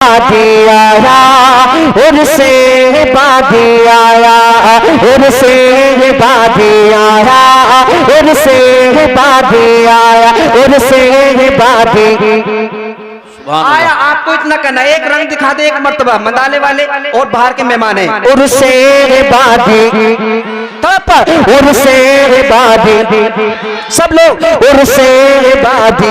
आया उर्से बादी आया उर्से बादी आया उर्से बादी आया उर्से बादी आया। आपको इतना करना, एक रंग दिखा दे एक मर्तबा, मंदाले वाले और बाहर के मेहमान हैं। उर्से बादी उर्से बादी सब लोग उर्से बादी।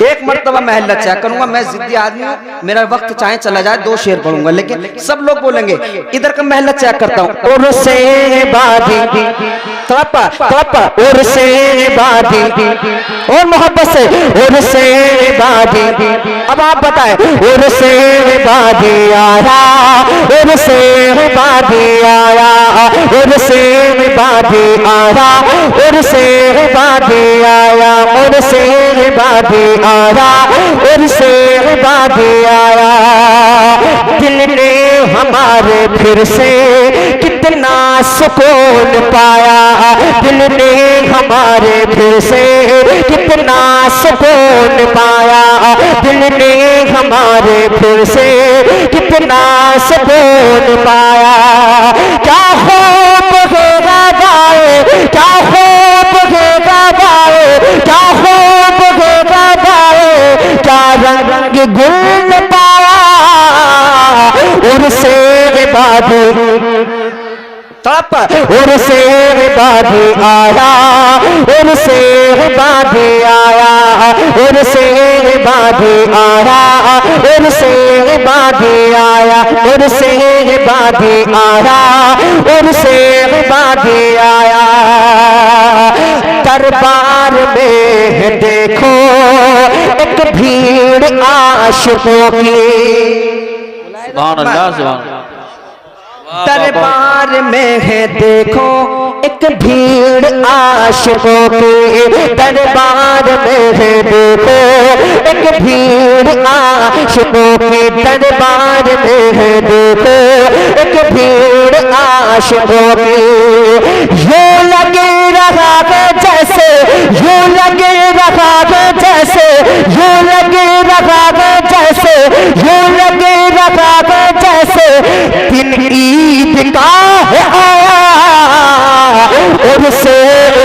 एक मर्तबा मैं लचा करूंगा, मैं जिद्दी आदमी हूँ, मेरा वक्त चाहे चला जाए 2 शेर पढ़ूंगा, लेकिन सब लोग बोलेंगे इधर का महल चेक करता हूँ। उर्से बादी उर्से बादी और मोहब्बत से उर्से बादी। अब आप बताएं उर्से बादी आया उर्से बादी आया उर्से बादी आया उर्से बादी आया उर्से बादी आया उर्से बादी आया। दिल ने हमारे फिर से कितना सुकून पाया, दिल ने हमारे फिर से कितना सुकून पाया, दिल ने हमारे फिर से कितना सुकून पाया। क्या खूब है गाए, क्या खूब है गाए, क्या खूब है गाए, क्या रंग गुल पाया उर्से बादी उर्से बादी आया उर्से बादी आया उर्से बादी आया उर्से बादी आया उर्से बादी आया उर्से बादी आया। दरबार में देखो एक भीड़ आशिकों की, दरबार में है देखो एक भीड़ आशिकों की, दरबार में है देखो एक भीड़ आशिकों की, दरबार में है देखो एक भीड़ आशिकों की। यूं लगे रहा है जैसे, यूं लगे रहा है जैसे, यूं लगे रहा है जैसे, यूं लगे रहा है जैसे दिन ईद का है आया उर्से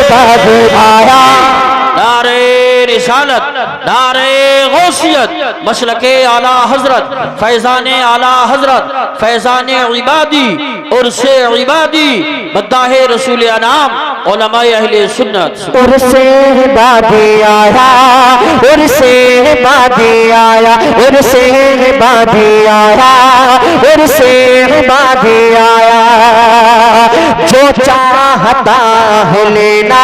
बादी आया। नारे रिसालत, नारे गौसियत, मसलके आला हजरत, फैजाने आला हजरत, फैजाने इबादी, उर्से इबादी, मद्दाहे रसूल अनाम, उलमाए अहले सुन्नत। उर्से बादी आया उर्से बादी आया उर्से बादी आया उर्से बादी आया। जो चाहता है लेना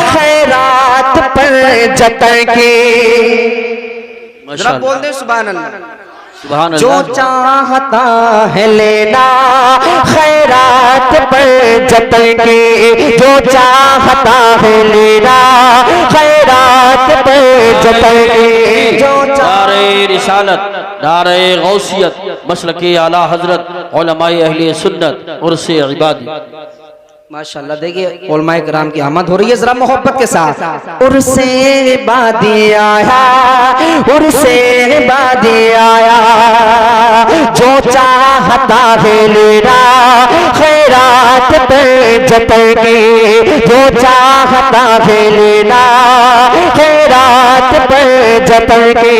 खैरात पर जतन की, जरा बोल दे सुभान अल्लाह। जो चाहता है लेना खैरात पर जतन की, जो चाहता है लेना खैरात पर जतन की। जो नारे रिसालत, नारे गौसियत, मसलके आला हजरत, उलमाए अहले सुन्नत, उर्से इबादी। माशाल्लाह, देखिए उलमाए किराम की आमद हो रही है जरा मोहब्बत के साथ। उर्से बादी आया उर्से बादी आया। जो चाहता है लेना खैरात पे जतन की, जो चाहता है लेना खैरात पे जतन की।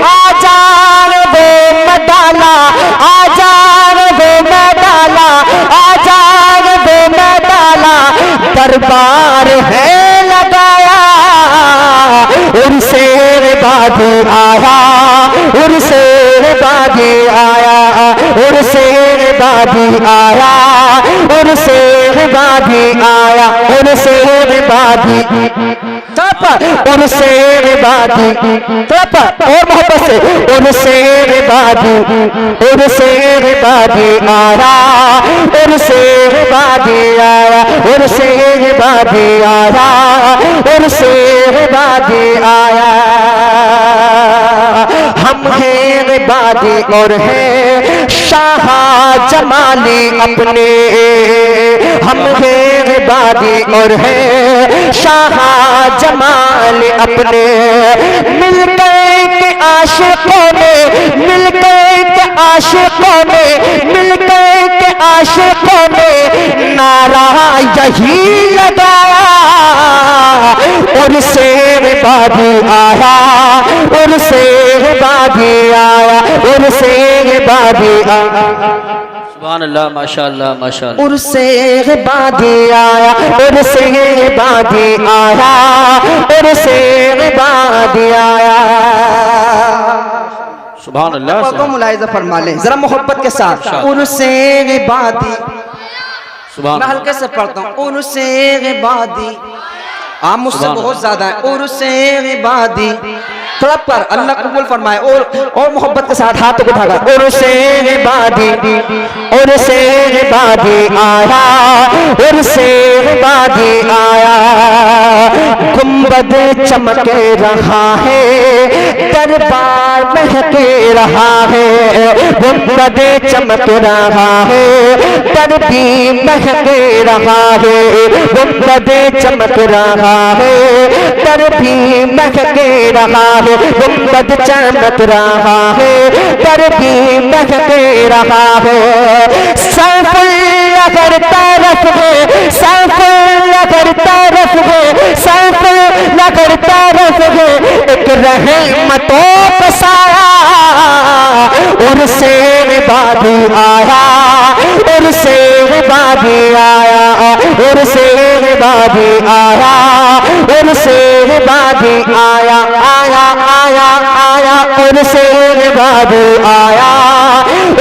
आजार वो मदाला, आजार वो मदाला, आजार वो मदाला, दरबार है लगाया उर्से बादी आया उर्से बादी आया उर्से बादी आया उर्से बादी आया उर्से बादी उर्से बादी और मोहब्बत से उर्से बादी उर्से बादी आया उर्से बादी आया उर्से बादी आया उर्से बादी आया। हम हैं बादी और है शाह जमाली अपने, हम हैं बादी और है शाह जमाल अपने। मिल गए के आशिकों में मिल आशिकों ने मिलकर के आशिकों ने नारा यही लगाया, और शेर बादी आया, और शेर बादी आया, और शेर बादी आया। सुभान अल्लाह, माशाअल्लाह माशाअल्लाह। उर्से बादी आया, उर्से बादी आया, उर्से बादी आया। सुभान अल्लाह। तो मुलाहिजा फरमा लें जरा मोहब्बत के साथ। उर्से बादी, सुभान मैं हल्के से पढ़ता हूँ। उर्से बादी, आप मुझसे बहुत ज्यादा है। उर्से बादी, थोड़ा पर अल्लाह कबूल फरमाए। और मोहब्बत के साथ हाथ उठाकर। उर्से बादी, उर्से बादी आया, उर्से बादी आया। गुंबद चमक रहा है, दरबार महक रहा है। गुंबद चमक रहा है, दरबार महक रहा है। गुंबद चमक रहा है, दरबार महक रहा है। गुंबद चमक रहा है, दरबार महक रहा है। सफल अगर तरफ है, सफल अगर तरफ है, सफल अगर तरफ है, एक रहमतों का साया। और शेर बादी आया, और शेर बादी आया, और शेर बादी आया, और शेर बादी आया, आया आया आया, और शेर बादी आया,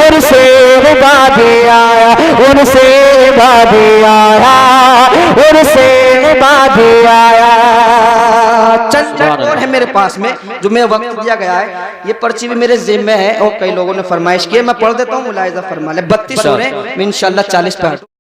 और शेर बादी आया, और शेर बादी आया, और शेर बादी आया। चंद और है मेरे पास में जो मैं वक्त दिया गया है, ये पर्ची भी मेरे जिम्मे है और कई लोगों ने फरमाइश की है, मैं पढ़ देता हूँ, मुलाहिजा फरमा ले। 32 सूरह में इंशाअल्लाह 40 पे